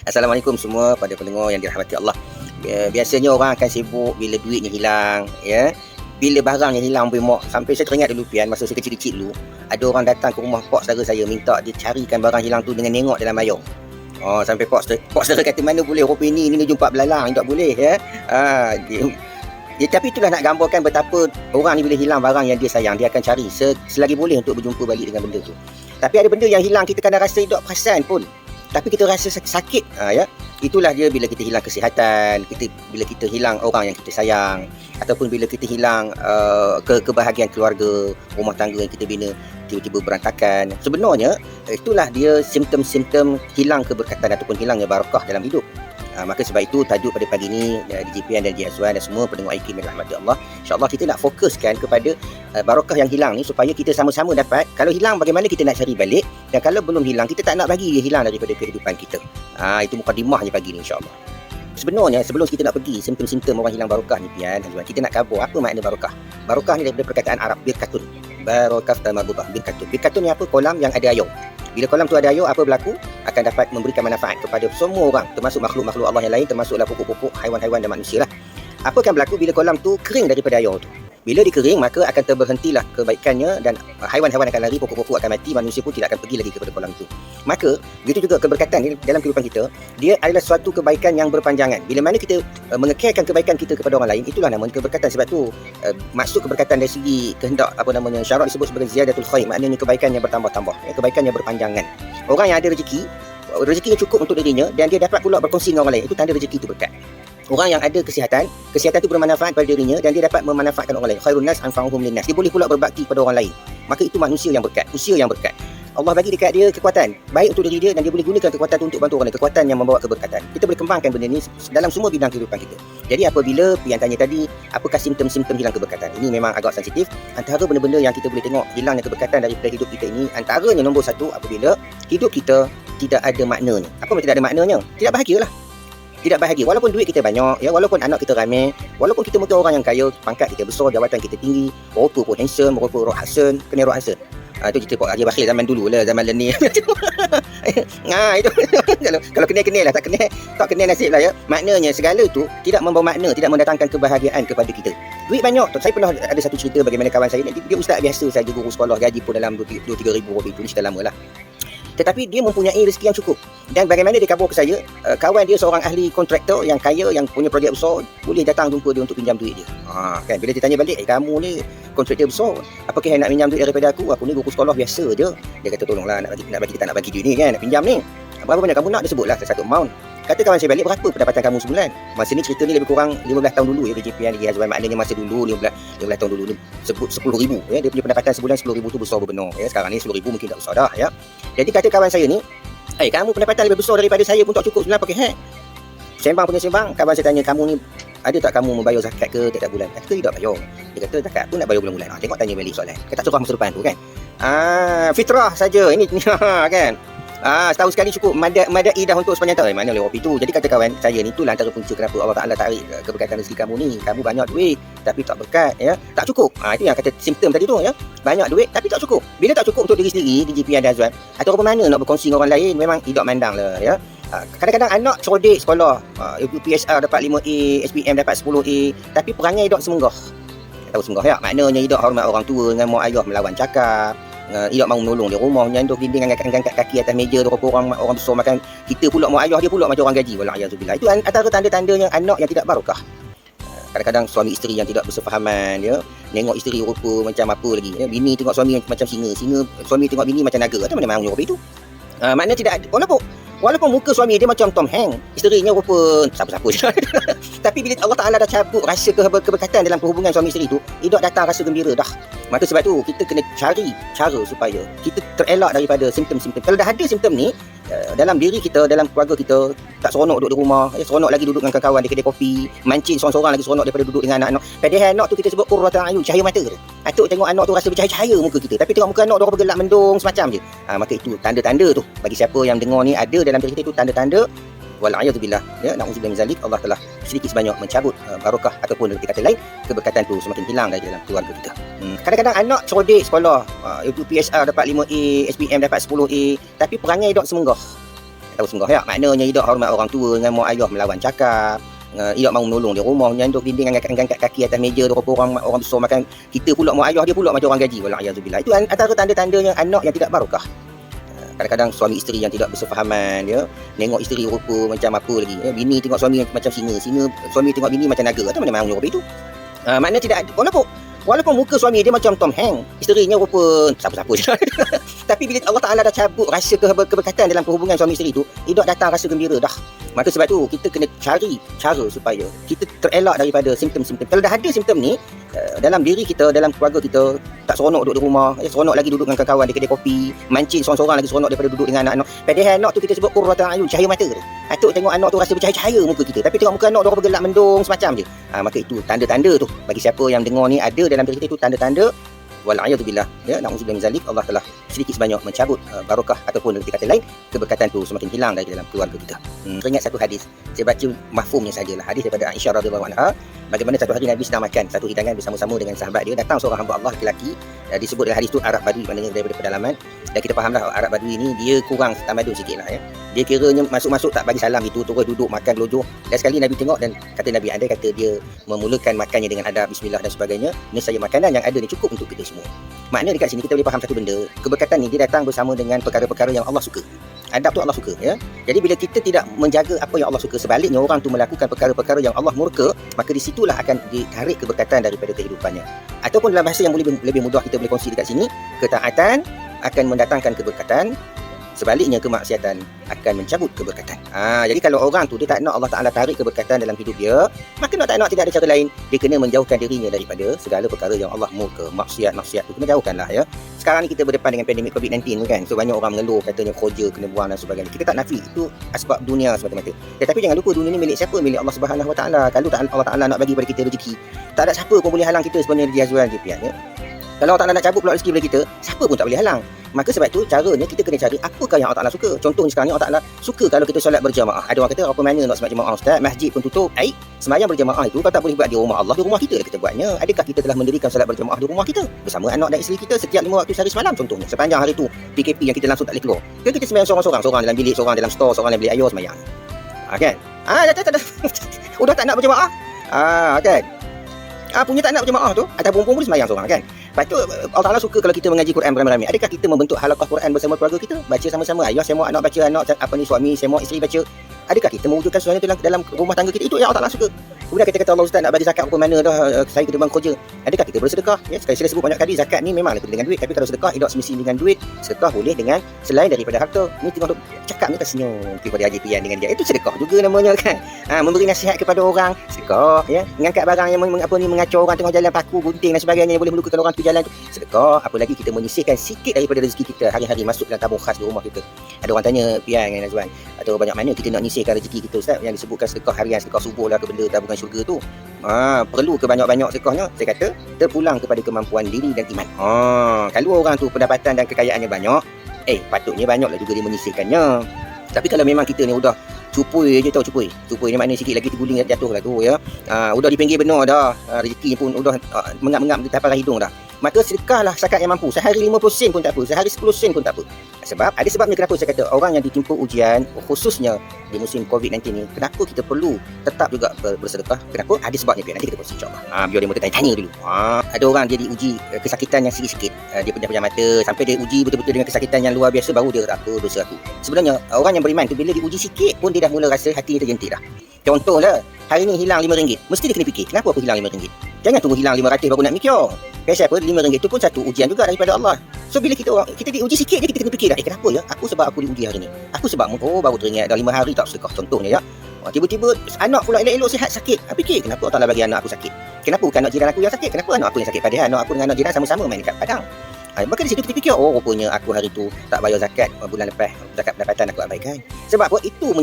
Assalamualaikum semua pada pendengar yang dirahmati Allah. Biasanya orang akan sibuk bila duitnya hilang, ya. Bila barangnya hilang mak. Sampai saya teringat dulu Pian, masa saya kecil-kecil dulu, ada orang datang ke rumah pak saudara saya minta dia carikan barang hilang tu dengan nengok dalam layar. Sampai pak saudara kata mana boleh rupa ni jumpa belalang, tak boleh ya. Tapi itulah nak gambarkan betapa orang ni bila hilang barang yang dia sayang, dia akan cari selagi boleh untuk berjumpa balik dengan benda tu. Tapi ada benda yang hilang kita kadang rasa tak perasan pun. Tapi kita rasa sakit, ya. Itulah dia bila kita hilang kesihatan, bila kita hilang orang yang kita sayang, ataupun bila kita hilang kebahagiaan keluarga, rumah tangga yang kita bina tiba-tiba berantakan. Sebenarnya itulah dia simptom-simptom hilang keberkatan ataupun hilangnya barakah dalam hidup. Maka sebab itu tajuk pada pagi ini DJPN dan DJ Azwan dan semua pendengar IKIM yang dirahmati Allah, insya-Allah kita nak fokuskan kepada barakah yang hilang ni supaya kita sama-sama dapat. Kalau hilang bagaimana kita nak cari balik, dan kalau belum hilang kita tak nak bagi dia hilang daripada kehidupan kita. Itu mukadimahnya pagi ni insya-Allah. Sebenarnya sebelum kita nak pergi simptom-simptom orang hilang barakah ni Pian, kita nak cover apa makna barakah. Barakah ni daripada perkataan Arab birkatun. Barakah tamabubah, birkatun. Birkatun ni apa? Kolam yang ada air. Bila kolam tu ada air, apa berlaku? Akan dapat memberikan manfaat kepada semua orang, termasuk makhluk-makhluk Allah yang lain, termasuklah pokok-pokok, haiwan-haiwan dan manusia lah. Apa akan berlaku bila kolam tu kering daripada air tu? Bila dia kering, maka akan terberhentilah kebaikannya dan haiwan-haiwan akan lari, pokok-pokok akan mati, manusia pun tidak akan pergi lagi kepada kolam itu. Maka, begitu juga keberkatan dalam kehidupan kita, dia adalah suatu kebaikan yang berpanjangan. Bila mana kita mengekalkan kebaikan kita kepada orang lain, itulah namanya keberkatan. Sebab tu, maksud keberkatan dari segi kehendak, syarak disebut sebagai ziyadatul khair, maknanya kebaikan yang bertambah-tambah, kebaikan yang berpanjangan. Orang yang ada rezekinya cukup untuk dirinya dan dia dapat pula berkongsi dengan orang lain, itu tanda rezeki itu berkat. Orang yang ada kesihatan itu bermanfaat pada dirinya dan dia dapat memanfaatkan orang lain. Khairun nas anfa'uhum linnas. Dia boleh pula berbakti pada orang lain. Maka itu manusia yang berkat, usia yang berkat. Allah bagi dekat dia kekuatan baik untuk diri dia dan dia boleh gunakan kekuatan itu untuk bantu orang lain, kekuatan yang membawa keberkatan. Kita boleh kembangkan benda ni dalam semua bidang kehidupan kita. Jadi apabila Pian tanya tadi, apakah simptom-simptom hilang keberkatan? Ini memang agak sensitif. Antara benda-benda yang kita boleh tengok hilangnya keberkatan daripada hidup kita ini, antaranya nombor satu, apabila hidup kita tidak ada maknanya. Apa tidak ada maknanya? Tidak bahagialah. Tidak bahagia walaupun duit kita banyak, ya, walaupun anak kita ramai, walaupun kita mungkin orang yang kaya, pangkat kita besar, jabatan kita tinggi, rupa pun handsome, rupa roh hasan, kena roh hasan. Itu cerita Pak Haji Bakhil zaman dulu lah, zaman Lenin. Itu kalau kenal lah, tak kenal nasib lah ya. Maknanya segala tu tidak membawa makna, tidak mendatangkan kebahagiaan kepada kita. Duit banyak tu. Saya pernah ada satu cerita bagaimana kawan saya, dia ustaz biasa saja, guru sekolah, gaji pun dalam 2-3 ribu lebih, tu cerita lama lah. Tetapi dia mempunyai rezeki yang cukup. Dan bagaimana dia kabur ke saya, kawan dia seorang ahli kontraktor yang kaya, yang punya projek besar, boleh datang jumpa dia untuk pinjam duit dia. Kan bila dia tanya balik, kamu ni kontraktor besar, apakah yang nak pinjam duit daripada aku? Aku ni guru sekolah biasa je. Dia kata tolonglah, nak bagi kita nak bagi duit ni kan, nak pinjam ni. Berapa banyak kamu nak? Dia sebutlah satu amount. Kata kawan saya balik, berapa pendapatan kamu sebulan? Masa ni cerita ni lebih kurang 15 tahun dulu ya, DJPN DJ Azwan, maknanya masa dulu 15 tahun dulu ni sebut 10,000 ya, dia punya pendapatan sebulan 10,000 tu besar benar ya. Sekarang ni 10,000 mungkin tak besar dah ya. Jadi kata kawan saya ni, kamu pendapatan lebih besar daripada saya pun tak cukup sebulan, pakai hack. Sembang, kawan saya tanya, kamu ni ada tak kamu membayar zakat ke tiap bulan? Kata tidak bayar. Dia kata zakat pun nak bayar bulan-bulan. Tengok tanya balik soalan. Kata surah masa depan tu kan. Fitrah saja ini kan. Setahun sekali cukup, madai dah untuk sepanjang tahun. Mana lewat itu. Jadi kata kawan saya ni, itulah antara punca kenapa Allah Ta'ala tarik keberkatan rezeki kamu ni. Kamu banyak duit tapi tak berkat ya, tak cukup. Itu yang kata simptom tadi tu ya. Banyak duit tapi tak cukup. Bila tak cukup untuk diri sendiri, DJPN dan Azwan, atau apa mana nak berkongsi dengan orang lain, memang hidup mandang lah ya. Kadang-kadang anak cerdik sekolah, UPSR dapat 5A, SPM dapat 10A, tapi perangai hidup semenggah. Tahu semenggah ya? Maknanya hidup hormat orang tua, dengan mak ayah melawan cakap, tidak mahu menolong di rumah, menyanduh dinding, angkat kaki atas meja, orang besar makan, kita pula mak ayah dia pula macam orang gaji. Wala'iyahzubillah. Itu antara tanda-tandanya anak yang tidak barakah. Kadang-kadang suami isteri yang tidak bersefahaman ya, nengok isteri rupa macam apa lagi ya? Bini tengok suami macam singa, suami tengok bini macam naga. Atau mana mahu rupa itu? Maknanya tidak ada, walaupun muka suami dia macam Tom Hanks, isterinya rupa siapa-siapa je. Tapi bila Allah Ta'ala dah cabut rasa keberkatan dalam perhubungan suami isteri tu, hidup datang rasa gembira dah. Maka sebab tu kita kena cari cara supaya kita terelak daripada simptom-simptom. Kalau dah ada simptom ni dalam diri kita, dalam keluarga kita, tak seronok duduk di rumah, seronok lagi duduk dengan kawan-kawan di kedai kopi, mancing seorang-seorang lagi seronok daripada duduk dengan anak-anak. Padahal anak tu kita sebut qurratul ayun, cahaya mata tu. Atuk tengok anak tu rasa bercahaya-cahaya muka kita, tapi tengok muka anak tu orang bergelak mendung semacam je. Maka itu tanda-tanda tu. Bagi siapa yang dengar ni ada dalam diri kita, itu tanda-tanda. Wal'iyadzubillah ya, na'udzubillah min zalik. Allah telah sedikit sebanyak mencabut barakah ataupun dengan kata lain, keberkatan tu semakin hilang dari dalam keluarga kita. Kadang-kadang anak cerdik sekolah, UPSR dapat 5A, SPM dapat 10A, tapi perangai dok semenggah. tahu sungguh ya. Maknanya tidak hormat orang tua dengan mak ayah melawan cakap. Tidak mahu menolong di rumah, nyanduk dinding angkat kaki atas meja orang besar makan. Kita pula mak ayah dia pula macam orang gaji. Wala'iyadzubillah. Itu antara tanda-tandanya anak yang tidak barakah. Kadang-kadang suami isteri yang tidak bersefahaman, ya, nengok isteri rupa macam apa lagi, ya, bini tengok suami macam singa, suami tengok bini macam naga. Atau mana mahu rupa itu? Maknanya tidak, walaupun muka suami dia macam Tom Hanks, isterinya rupa siapa-siapa je. Tapi bila Allah Ta'ala dah cabut rasa keberkatan dalam perhubungan suami isteri itu, tidak datang rasa gembira dah. Maka sebab tu kita kena cari cara supaya kita terelak daripada simptom-simptom. Kalau dah ada simptom ni dalam diri kita, dalam keluarga kita, tak seronok duduk di rumah, seronok lagi duduk dengan kawan di kedai kopi, mancing seorang-seorang lagi seronok daripada duduk dengan anak-anak. Padahal anak tu kita sebut qurratul ayun, cahaya mata tu. Atuk tengok anak tu rasa bercahaya-cahaya muka kita, tapi tengok muka anak tu bergelak mendung semacam je. Maka itu tanda-tanda tu. Bagi siapa yang dengar ni ada dalam diri kita, itu tanda-tanda. Wal'iyadzubillah, ya, na'udzubillah min zalik. Allah telah sedikit sebanyak mencabut barakah ataupun dengan kata lain, keberkatan tu semakin hilang dari dalam keluarga kita. Saya ingat satu hadis, saya baca mafhumnya sajalah. Hadis daripada Aisyah radhiyallahu anha, bagaimana satu hari Nabi sedang makan satu hidangan bersama-sama dengan sahabat dia, datang seorang hamba Allah lelaki, disebut dalam hadis tu Arab Badui, maknanya daripada pedalaman. Dan kita fahamlah Arab Badui ni dia kurang tamadun sikitlah, ya. Dia kiranya masuk-masuk tak bagi salam gitu, terus duduk makan gelojoh. Dan sekali Nabi tengok dan kata Nabi, andai kata dia memulakan makannya dengan adab bismillah dan sebagainya, nescaya makanan yang ada ni cukup untuk kita semua. Maknanya dekat sini kita boleh faham satu benda, keberkatan ni dia datang bersama dengan perkara-perkara yang Allah suka. Adab tu Allah suka, ya. Jadi bila kita tidak menjaga apa yang Allah suka, sebaliknya orang tu melakukan perkara-perkara yang Allah murka, maka di situlah akan ditarik keberkatan daripada kehidupannya. Ataupun dalam bahasa yang boleh lebih mudah kita boleh kongsi dekat sini, ketaatan akan mendatangkan keberkatan, sebaliknya kemaksiatan akan mencabut keberkatan. Jadi kalau orang tu dia tak nak Allah Ta'ala tarik keberkatan dalam hidup dia, maka nak tak nak tidak ada cara lain, dia kena menjauhkan dirinya daripada segala perkara yang Allah murka. Maksiat tu kena jauhkanlah, ya. Sekarang ni kita berdepan dengan pandemik COVID-19 kan, so banyak orang mengeluh katanya kerja kena buang dan sebagainya. Kita tak nafi itu asbab dunia semata-mata. Tetapi jangan lupa dunia ni milik siapa? Milik Allah Subhanahu Wa Ta'ala. Kalau tak Allah Ta'ala nak bagi pada kita rezeki, tak ada siapa pun boleh halang kita sebenarnya di azwan je, ya. Kalau Allah Ta'ala nak cabut pula rezeki daripada kita, siapa pun tak boleh halang. Maka sebab tu caranya kita kena cari apakah yang Allah Ta'ala suka. Contohnya sekarang ni Allah Ta'ala suka kalau kita solat berjamaah. Ada orang kata apa mana nak solat jamaah ustaz, masjid pun tutup. Sembahyang berjamaah itu kalau tak boleh buat di rumah Allah, di rumah kita lah kita buatnya. Adakah kita telah mendirikan solat berjamaah di rumah kita bersama anak dan isteri kita setiap 5 waktu sehari semalam contohnya, sepanjang hari tu PKP yang kita langsung tak boleh keluar? Ke kita sembahyang seorang-seorang, seorang dalam bilik, seorang dalam store, seorang dalam bilik ayah sembahyang. Kan? Tak. Udah tak nak berjamaah. Kan? Punya tak nak berjamaah tu, atas perempuan boleh sembahyang seorang, kan? Lepas tu Allah Ta'ala suka kalau kita mengaji Quran beramai-ramai. Adakah kita membentuk halaqah Quran bersama keluarga kita, baca sama-sama, ayah semua anak baca, anak suami semua isteri baca? Adakah kita mewujudkan sesuatu dalam rumah tangga kita? Itu yang Allah Ta'ala suka. Kemudian kita kata Allah Ustaz nak bagi zakat apa mana dah, saya kena bang kerja. Adakah kita bersedekah? Ya, sekali saya sebut banyak kali, zakat ni memanglah kena dengan duit, tapi kalau sedekah tidak semestinya dengan duit. Sedekah boleh dengan selain daripada harta. Ni tengok cakap ni tersenyum kepada Haji Pian dengan dia. Itu sedekah juga namanya, kan. Memberi nasihat kepada orang, sedekah, ya. Mengangkat barang yang mengacau orang tengah jalan, paku, gunting dan sebagainya yang boleh melukakan orang tu jalan tu, sedekah. Apalagi kita menyisihkan sikit daripada rezeki kita hari-hari masuk dalam tabung khas di rumah kita. Ada orang tanya, Pian dengan Azwan, atau banyak mana kita nak nyisihkan rezeki kita Ustaz, yang disebutkan sedekah harian, sedekah subuh lah ke benda tabungan syurga tu. Perlu ke banyak-banyak sedekahnya? Saya kata terpulang kepada kemampuan diri dan iman. Kalau orang tu pendapatan dan kekayaannya banyak, patutnya banyaklah juga dia menyisihkannya. Tapi kalau memang kita ni udah cupui je tau, cupui ni maknanya sikit lagi terguling jatuh lah tu, ya. Udah di pinggir benar dah, rezeki pun udah mengap-mengap di tapak hidung dah, maka sedekahlah zakat yang mampu. Sehari 50 sen pun tak apa, sehari 10 sen pun tak apa. Sebab ada sebabnya kenapa saya kata orang yang ditimpa ujian, khususnya di musim COVID-19 ni, kenapa kita perlu tetap juga bersedekah? Kenapa? Ada sebabnya, biar nanti kita kongsi insya-Allah. Biar dia tanya dulu. Ada orang dia diuji kesakitan yang sikit-sikit, dia pejam-pejam mata sampai dia uji betul-betul dengan kesakitan yang luar biasa, baru dia kata apa dosa aku. Sebenarnya orang yang beriman tu bila diuji sikit pun dia dah mula rasa hati dia terjentik dah. Contohlah, hari ni hilang RM5, mesti dia kena fikir, kenapa aku hilang RM5? Jangan tunggu hilang RM500 baru nak mikir. Pasal apa? RM5 tu pun satu ujian juga daripada Allah. So bila kita diuji sikit je, kita kena fikir dah, kenapa ya? Aku sebab aku diuji hari ni. Aku sebab baru teringat dah 5 hari tak sedekah contohnya, ya. Tiba-tiba anak pula elok-elok sihat sakit. Fikir, kenapa Allah bagi anak aku sakit? Kenapa bukan anak jiran aku yang sakit? Kenapa anak aku yang sakit? Padahal anak aku dengan anak jiran sama-sama main dekat padang. Maka di situ kita fikir, rupanya aku hari tu tak bayar zakat bulan lepas, zakat pendapatan aku abaikan. Sebab apa? Itu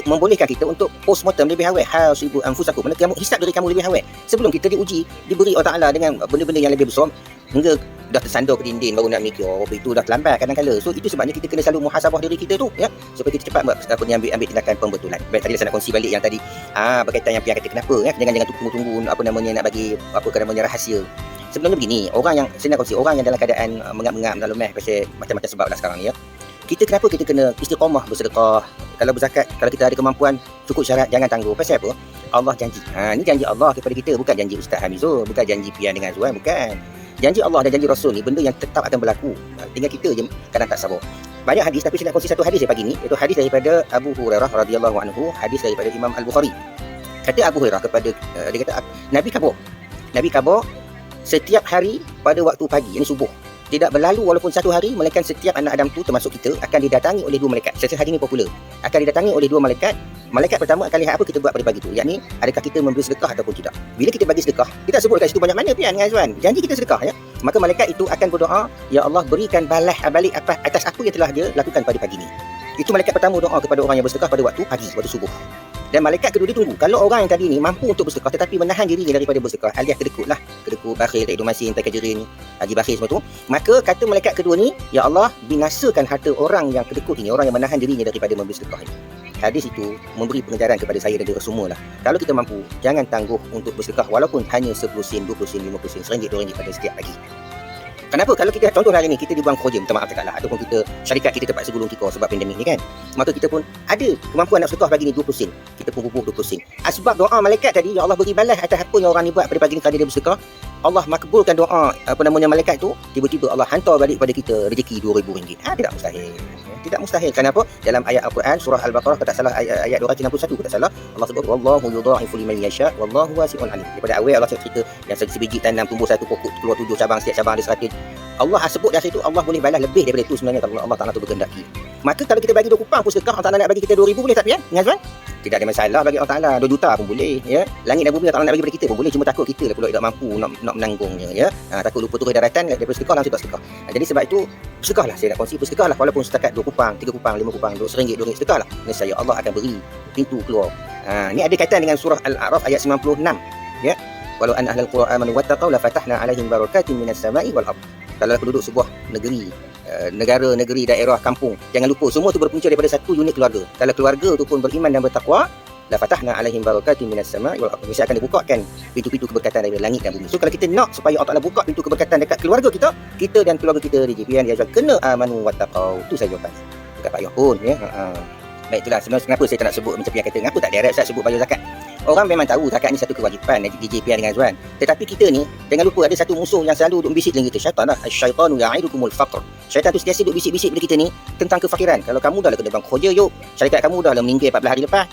membolehkan kita untuk postmortem lebih awal. Hasibu anfusakum, kamu hisap diri kamu lebih awal. Sebelum kita diuji, diberi Allah Ta'ala dengan benda-benda yang lebih besar, hingga dah tersandar ke dinding baru nak mikir, itu dah terlambat kadang-kala. So itu sebabnya kita kena selalu muhasabah diri kita tu, ya, supaya kita cepat ambil tindakan pembetulan. Baik, tadi saya nak kongsi balik yang tadi berkaitan yang Pian kata kenapa, ya, jangan tunggu-tunggu nak bagi rahsia. Sebenarnya begini, orang yang saya nak kongsi, orang yang dalam keadaan mengap-mengap dalam pasal macam-macam sebab lah sekarang ni, ya. Kita kenapa kita kena istiqamah bersedekah? Kalau berzakat, kalau kita ada kemampuan cukup syarat, jangan tangguh. Pasal apa? Allah janji. Ni janji Allah kepada kita, bukan janji Ustaz Hamizul, bukan janji Pian dengan Zuan, bukan. Janji Allah dan janji Rasul ni benda yang tetap akan berlaku. Tinggal kita je kadang tak sabar. Banyak hadis, tapi saya nak kongsi satu hadis pagi ni, iaitu hadis daripada Abu Hurairah radhiyallahu anhu, hadis daripada Imam Al-Bukhari. Kata Abu Hurairah kepada dia kata Nabi khabar setiap hari pada waktu pagi, ini subuh, tidak berlalu walaupun satu hari melainkan setiap anak Adam tu termasuk kita akan didatangi oleh dua malaikat. Sesi hari ni popular, akan didatangi oleh dua malaikat. Malaikat pertama akan lihat apa kita buat pada pagi tu, yakni adakah kita memberi sedekah ataupun tidak. Bila kita bagi sedekah, kita sebut kat situ banyak mana Pian dengan Azwan, janji kita sedekah ya, maka malaikat itu akan berdoa, ya Allah berikan balik atas apa yang telah dia lakukan pada pagi ni. Itu malaikat pertama doa kepada orang yang bersedekah pada waktu pagi, waktu subuh. Dan malaikat kedua dia tunggu. Kalau orang yang tadi ni mampu untuk bersedekah tetapi menahan dirinya daripada bersedekah, alias kedekut, bakhil, tak hidup masin, tak kejerin, haji bakhil semua tu, maka kata malaikat kedua ni, ya Allah binasakan harta orang yang kedekut ini, orang yang menahan dirinya daripada memberi sedekah ini. Hadis itu memberi pengajaran kepada saya dan kita semua lah. Kalau kita mampu, jangan tangguh untuk bersedekah walaupun hanya 10 sen, 20 sen, 50 sen, RM1, RM2 pada setiap pagi. Kenapa? Kalau kita contoh hari ni kita dibuang kerja, minta maaf cakap lah, ataupun kita syarikat kita terpaksa gulung tikar sebab pandemik ni kan, maka kita pun ada kemampuan nak sedekah pagi ni 20 sen, kita pun bubuh 20 sen. Sebab doa malaikat tadi, ya Allah beri balas atas apa yang orang ni buat pada pagi ni kerana dia bersedekah. Allah makbulkan doa malaikat tu, tiba-tiba Allah hantar balik pada kita rezeki RM2,000. Tidak mustahil. Tidak mustahil. Kenapa? Dalam ayat Al-Quran surah Al-Baqarah, tak salah ayat 261, tak salah, Allah sebut wallahu yudha'ifu liman yasha wallahu wasi'un alim. Daripada awal Allah cerita yang sebiji tanam tumbuh satu pokok keluar 7 cabang, setiap cabang ada 100. Allah sebut dari situ Allah boleh balas lebih daripada itu sebenarnya kalau Allah Taala tu berkehendaki. Maka kalau kita bagi 2 kupang pun sedekah, Allah Taala nak bagi kita 2,000 boleh tak Pian? Ingat Tuan? Tidak ada masalah bagi Allah Taala, 2 juta pun boleh ya. Langit dan bumi Allah Taala nak bagi kepada kita pun boleh, cuma takut kita lah pula tidak mampu nak menanggungnya ya. Takut lupa turun daratan daripada sedekah langsung tak sedekah. Jadi sebab itu bersedekahlah, saya nak kongsi bersedekahlah walaupun setakat 2 kupang, 3 kupang, 5 kupang, RM1, RM2, sedekahlah. Nescaya Allah akan beri pintu keluar. Ni ada kaitan dengan surah Al-A'raf ayat 96 ya. Walau anna ahlal qura amanu wattaqau la fatahna 'alaihim barakatin minas sama'i wal ardh. Kalau penduduk sebuah negeri, negara, negeri, daerah, kampung, jangan lupa semua tu berpunca daripada satu unit keluarga. Kalau keluarga tu pun beriman dan bertakwa, la fatahna 'alaihim barakatin minas sama'i wal ardh. Mesti akan dibukakan pintu-pintu keberkatan dari langit dan bumi. So kalau kita nak supaya Allah Taala buka pintu keberkatan dekat keluarga kita dan keluarga kita di JPN dia kena amanu wattaqau. Tu saja jawapan. Dekat Pak Yoh pun ya. Baik, itulah sebenarnya kenapa saya tak nak sebut macam Pian kata, kenapa tak direct saya sebut bayar zakat. Orang memang tahu zakat ni satu kewajipan DJ Pian dengan Zuan. Tetapi kita ni jangan lupa ada satu musuh yang selalu duk bisik dengan kita, syaitan lah. Asyaitanu ya'idukumul faqr. Syaitan tu sentiasa duk bisik-bisik pada kita ni tentang kefakiran. Kalau kamu dah kena bang kerja yuk, syarikat kamu dah meninggal 14 hari lepas,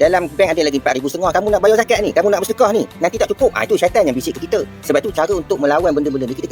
dalam bank ada lagi 4,500, kamu nak bayar zakat ni, kamu nak bersedekah ni, nanti tak cukup. Itu syaitan yang bisik ke kita. Sebab tu cara untuk melawan benda-benda ni kita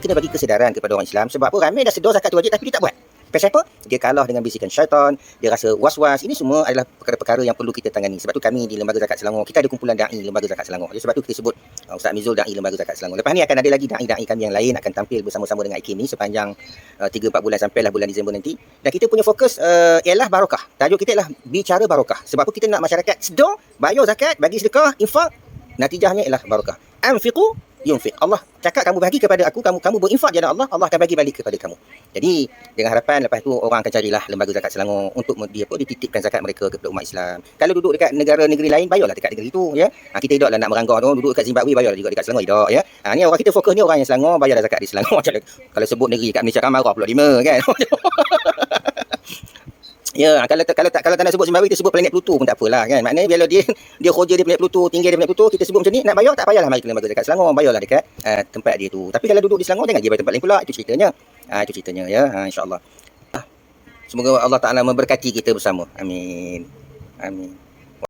kena bagi kesedaran kepada orang Islam. Sebab apa? Ramai dah sedar zakat tu wajib tapi dia tak buat. Pasal apa? Dia kalah dengan bisikan syaitan, dia rasa was-was. Ini semua adalah perkara-perkara yang perlu kita tangani. Sebab tu kami di Lembaga Zakat Selangor, kita ada kumpulan da'i Lembaga Zakat Selangor. Sebab tu kita sebut Ustaz Mizul da'i Lembaga Zakat Selangor. Lepas ni akan ada lagi da'i-da'i kami yang lain akan tampil bersama-sama dengan IKIM ni sepanjang 3-4 bulan sampailah bulan Disember nanti. Dan kita punya fokus ialah barakah. Tajuk kita ialah bicara barakah. Sebab apa kita nak masyarakat sedar, bayar zakat, bagi sedekah, infak, natijahnya ialah barakah. Anfiqu yunfiq. Allah cakap kamu bagi kepada aku, kamu berinfak jalan Allah, Allah akan bagi balik kepada kamu. Jadi dengan harapan lepas tu orang akan carilah Lembaga Zakat Selangor untuk dititipkan zakat mereka kepada umat Islam. Kalau duduk dekat negara negeri lain, bayarlah dekat negeri itu ya. Kita tidaklah nak meranggah tu, duduk dekat Zimbabwe bayarlah juga dekat Selangor tidak ya. Ni orang kita fokus ni orang yang Selangor, bayarlah zakat di Selangor. Kalau sebut negeri kat Malaysia kan marah pula 5 kan. Ya, kalau tak nak sebut Zimbabwe, kita sebut planet Pluto pun tak apalah kan. Maknanya bila dia kerja di planet Pluto, tinggal di planet Pluto, kita sebut macam ni, nak bayar tak payahlah mari ke Lembaga Zakat Selangor, bayarlah dekat tempat dia tu. Tapi kalau duduk di Selangor jangan pergi tempat lain pula, itu ceritanya. Itu ceritanya ya, insya-Allah. Semoga Allah Taala memberkati kita bersama. Amin. Amin.